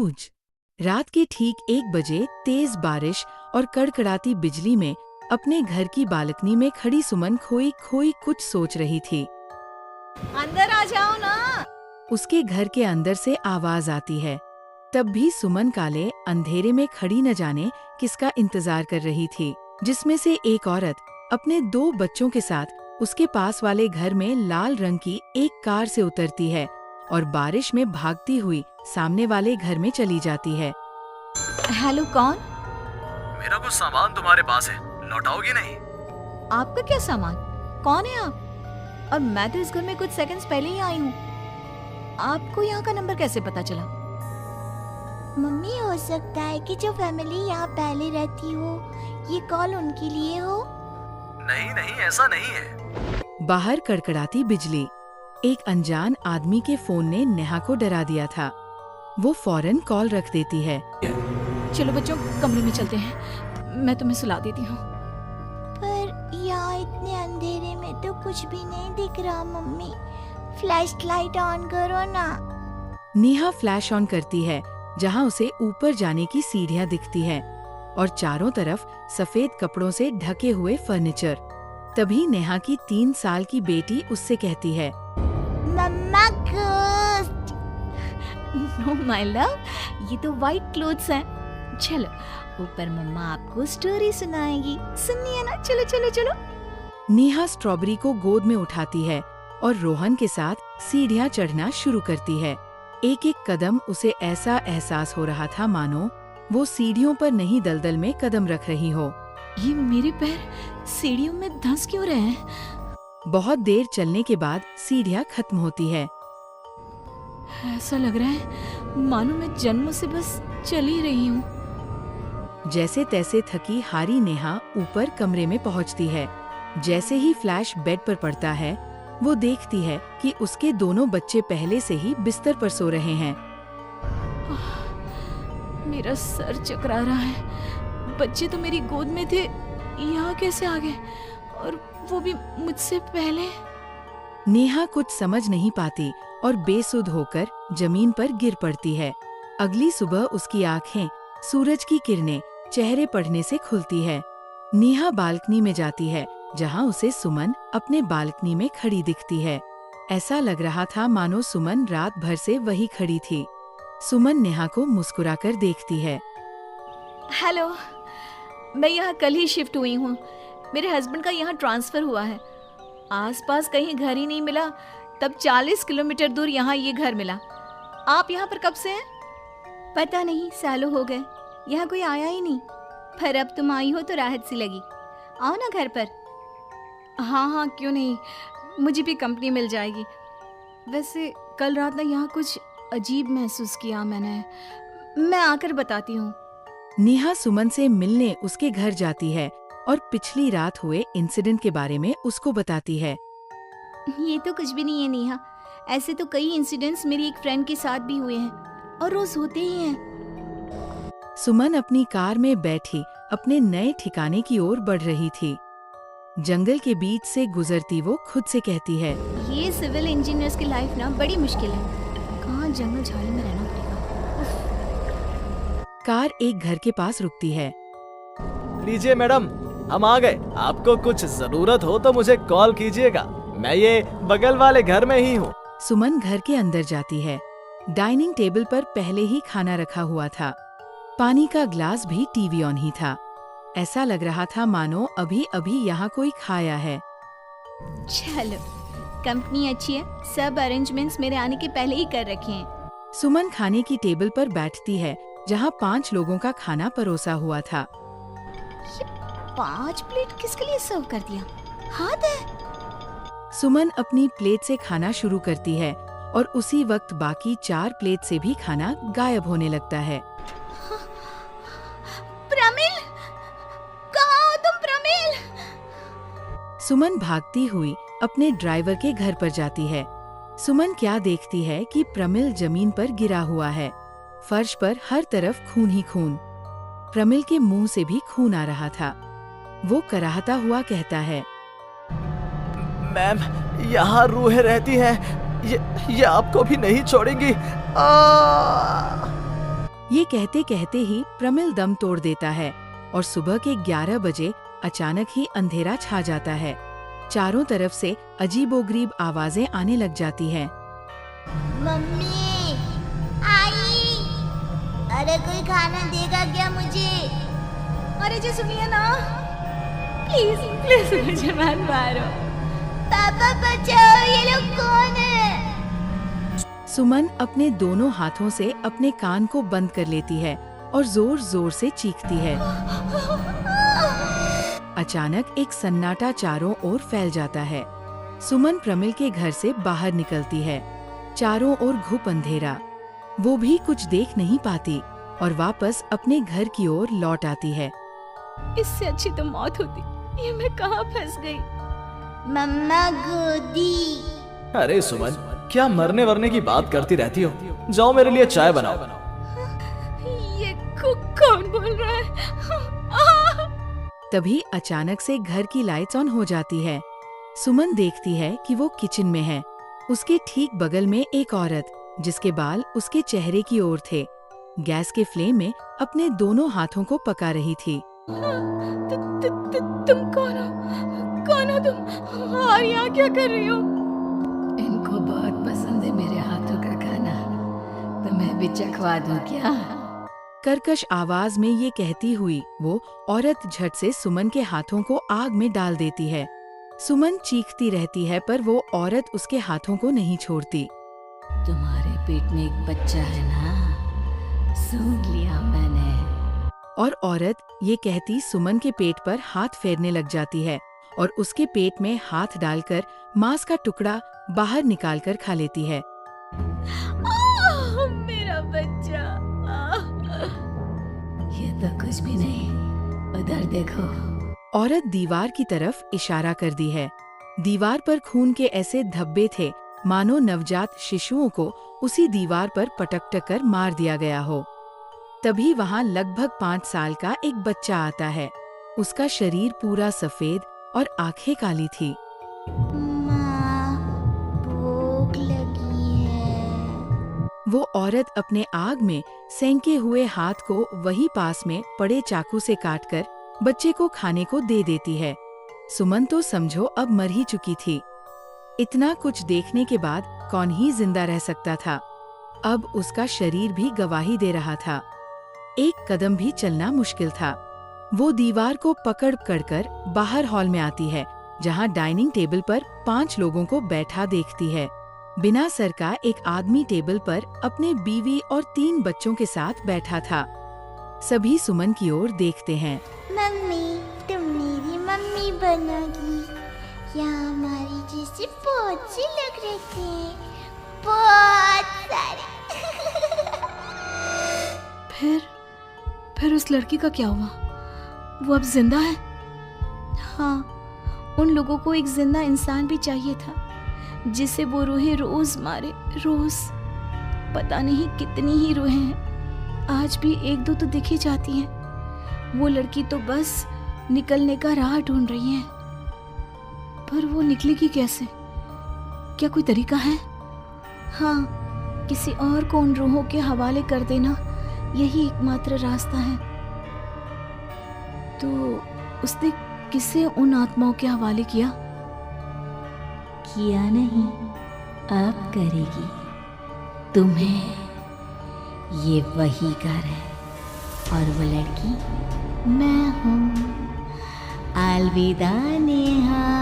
News. रात के ठीक 1 बजे तेज बारिश और कड़कड़ाती बिजली में अपने घर की बालकनी में खड़ी सुमन खोई खोई कुछ सोच रही थी। अंदर आ जाओ ना। उसके घर के अंदर से आवाज आती है। तब भी सुमन काले अंधेरे में खड़ी न जाने किसका इंतजार कर रही थी, जिसमें से एक औरत अपने 2 बच्चों के साथ उसके पास वाले घर में लाल रंग की एक कार से उतरती है और बारिश में भागती हुई सामने वाले घर में चली जाती है। हेलो, कौन? मेरा कुछ सामान तुम्हारे पास है, लौटाओगी नहीं? आपका क्या सामान? कौन है आप? और मैं तो इस घर में कुछ सेकंड्स पहले ही आई हूँ। आपको यहाँ का नंबर कैसे पता चला? मम्मी, हो सकता है कि जो फैमिली यहाँ पहले रहती हो, ये कॉल उनके लिए हो। नहीं नहीं, ऐसा नहीं है। बाहर कड़कड़ाती बिजली। एक अनजान आदमी के फोन ने नेहा को डरा दिया था। वो फौरन कॉल रख देती है। चलो बच्चों, कमरे में चलते हैं, मैं तुम्हें सुला देती हूँ। पर यहाँ इतने अंधेरे में तो कुछ भी नहीं दिख रहा मम्मी। फ्लैश लाइट ऑन करो ना। नेहा फ्लैश ऑन करती है, जहाँ उसे ऊपर जाने की सीढ़ियाँ दिखती हैं और चारों तरफ सफेद कपड़ों से ढके हुए फर्नीचर। तभी नेहा की 3 साल की बेटी उससे कहती है, मम्मा घोस्ट। नो माय लव, ये तो व्हाइट क्लोथ्स हैं। चलो ऊपर, मम्मा आपको स्टोरी सुनाएगी, सुनिए ना। चलो चलो चलो। नेहा स्ट्रॉबेरी को गोद में उठाती है और रोहन के साथ सीढ़ियाँ चढ़ना शुरू करती है। एक एक कदम उसे ऐसा एहसास हो रहा था मानो वो सीढ़ियों पर नहीं दलदल में कदम रख रही हो। ये मेरे पैर सीढ़ियों में धंस क्यों रहे हैं? बहुत देर चलने के बाद सीढ़ियाँ खत्म होती है। ऐसा लग रहा है मानो मैं जन्म से बस चल ही रही हूँ। जैसे तैसे थकी हारी नेहा ऊपर कमरे में पहुँचती है। जैसे ही फ्लैश बेड पर पड़ता है, वो देखती है कि उसके दोनों बच्चे पहले से ही बिस्तर पर सो रहे हैं। मेरा सर चकरा रहा है। बच्चे तो मेरी गोद में थे, यहाँ कैसे आ गए? और वो भी मुझसे पहले। नेहा कुछ समझ नहीं पाती और बेसुध होकर जमीन पर गिर पड़ती है। अगली सुबह उसकी आंखें सूरज की किरणें चेहरे पड़ने से खुलती है। नेहा बालकनी में जाती है, जहाँ उसे सुमन अपने बालकनी में खड़ी दिखती है। ऐसा लग रहा था मानो सुमन रात भर से वही खड़ी थी। सुमन नेहा को मुस्कुराकर देखती है। हेलो, मैं यहाँ कल ही शिफ्ट हुई हूँ। मेरे हस्बैंड का यहाँ ट्रांसफर हुआ है। आसपास कहीं घर ही नहीं मिला, तब 40 किलोमीटर दूर यहाँ ये घर मिला। आप यहाँ पर कब से हैं? पता नहीं, सालों हो गए, यहाँ कोई आया ही नहीं। पर अब तुम आई हो तो राहत सी लगी। आओ ना घर पर। हाँ हाँ, क्यों नहीं, मुझे भी कंपनी मिल जाएगी। वैसे कल रात ना यहाँ कुछ अजीब महसूस किया मैंने। मैं आकर बताती हूँ। नेहा सुमन से मिलने उसके घर जाती है और पिछली रात हुए इंसिडेंट के बारे में उसको बताती है। ये तो कुछ भी नहीं है नेहा। ऐसे तो कई इंसिडेंट्स मेरी एक फ्रेंड के साथ भी हुए हैं और रोज होते ही हैं। सुमन अपनी कार में बैठी अपने नए ठिकाने की ओर बढ़ रही थी। जंगल के बीच से गुजरती वो खुद से कहती है, ये सिविल इंजीनियर्स की लाइफ ना बड़ी मुश्किल है। कहाँ जंगल झाड़ी में रहना पड़ेगा। कार एक घर के पास रुकती है। लीजिए मैडम, हम आ गए। आपको कुछ जरूरत हो तो मुझे कॉल कीजिएगा, मैं ये बगल वाले घर में ही हूँ। सुमन घर के अंदर जाती है। डाइनिंग टेबल पर पहले ही खाना रखा हुआ था। पानी का ग्लास भी टीवी ऑन ही था। ऐसा लग रहा था मानो अभी अभी यहाँ कोई खाया है। चलो, कंपनी अच्छी है, सब अरेंजमेंट्स मेरे आने के पहले ही कर रखे हैं। सुमन खाने की टेबल पर बैठती है, जहाँ 5 लोगों का खाना परोसा हुआ था। ये 5 प्लेट किसके लिए सर्व कर दिया? हाथ है। सुमन अपनी प्लेट से खाना शुरू करती है और उसी वक्त बाकी 4 प्लेट से भी खाना गायब होने लगता है। प्रमिल, कहाँ हो तुम प्रमिल? सुमन भागती हुई अपने ड्राइवर के घर पर जाती है। सुमन क्या देखती है कि प्रमिल जमीन पर गिरा हुआ है। फर्श पर हर तरफ खून ही खून। प्रमिल के मुंह से भी खून आ रहा था। वो कराहता हुआ कहता है, मैम, यहाँ रूहें रहती हैं, ये आपको भी नहीं छोड़ेंगी। ये कहते कहते ही प्रमिल दम तोड़ देता है और सुबह के 11 बजे अचानक ही अंधेरा छा जाता है। चारों तरफ से अजीबोगरीब आवाजें आने लग जाती हैं। मम्मी, आई, अरे कोई खाना देगा क्या मुझे? अरे जी सुनिए ना, प्लीज प्लीज मुझे मत मारो। पापा बचाओ, ये लोग कौन है? सुमन अपने दोनों हाथों से अपने कान को बंद कर लेती है और जोर जोर से चीखती है। अचानक एक सन्नाटा चारों ओर फैल जाता है। सुमन प्रमिल के घर से बाहर निकलती है। चारों ओर घुप अंधेरा। वो भी कुछ देख नहीं पाती और वापस अपने घर की ओर लौट आती है। इससे अच्छी तो मौत होती, ये मैं कहाँ फंस गई। मम्मा गोदी। अरे सुमन, क्या मरने वरने की बात करती रहती हो? जाओ मेरे लिए चाय बनाओ। ये कौन बोल रहा है? तभी अचानक से घर की लाइट्स ऑन हो जाती है। सुमन देखती है कि वो किचन में है। उसके ठीक बगल में एक औरत, जिसके बाल उसके चेहरे की ओर थे, गैस के फ्लेम में अपने दोनों हाथों को पका रही थी। तुम कौन हो? कौन हो तुम? और यहाँ क्या कर रही हो? इनको बहुत पसंद है मेरे हाथों का खाना, तो मैं भी चखवा दूं क्या? कर्कश आवाज में ये कहती हुई वो औरत झट से सुमन के हाथों को आग में डाल देती है। सुमन चीखती रहती है पर वो औरत उसके हाथों को नहीं छोड़ती। तुम्हारे पेट में एक बच्चा है ना, सुन लिया मैंने। और औरत ये कहती सुमन के पेट पर हाथ फेरने लग जाती है और उसके पेट में हाथ डालकर मांस का टुकड़ा बाहर निकालकर खा लेती है। मेरा बच्चा। ये तो कुछ भी नहीं, उधर देखो। औरत दीवार की तरफ इशारा कर दी है। दीवार पर खून के ऐसे धब्बे थे मानो नवजात शिशुओं को उसी दीवार पर पटक कर मार दिया गया हो। तभी वहाँ लगभग 5 साल का एक बच्चा आता है। उसका शरीर पूरा सफेद और आंखें काली थी। माँ, भूख लगी है। वो औरत अपने आग में सेंके हुए हाथ को वही पास में पड़े चाकू से काटकर बच्चे को खाने को दे देती है। सुमन तो समझो अब मर ही चुकी थी। इतना कुछ देखने के बाद कौन ही जिंदा रह सकता था। अब उसका शरीर भी गवाही दे रहा था। एक कदम भी चलना मुश्किल था। वो दीवार को पकड़ कर बाहर हॉल में आती है, जहाँ डाइनिंग टेबल पर 5 लोगों को बैठा देखती है। बिना सर का एक आदमी टेबल पर अपने बीवी और 3 बच्चों के साथ बैठा था। सभी सुमन की ओर देखते हैं। मम्मी, तुम मेरी मम्मी बनोगी। यहाँ हमारी जैसे बहुत से लोग रहते हैं, बहुत सारे। फिर उस लड़की का क्या हुआ? वो अब जिंदा है? हाँ, उन लोगों को एक जिंदा इंसान भी चाहिए था, जिसे वो रूहें रोज मारे, रोज। पता नहीं कितनी ही रूहें हैं, आज भी 1-2 तो दिखी जाती हैं। वो लड़की तो बस निकलने का राह ढूंढ रही है, पर वो निकलेगी कैसे? क्या कोई तरीका है? हाँ, किसी और को उन रूहों के हवाले कर देना यही एकमात्र रास्ता है। तो उसने किसे उन आत्माओं के हवाले किया? किया नहीं, अब करेगी। तुम्हें ये वही घर है और वो लड़की मैं हूँ। अलविदा नेहा।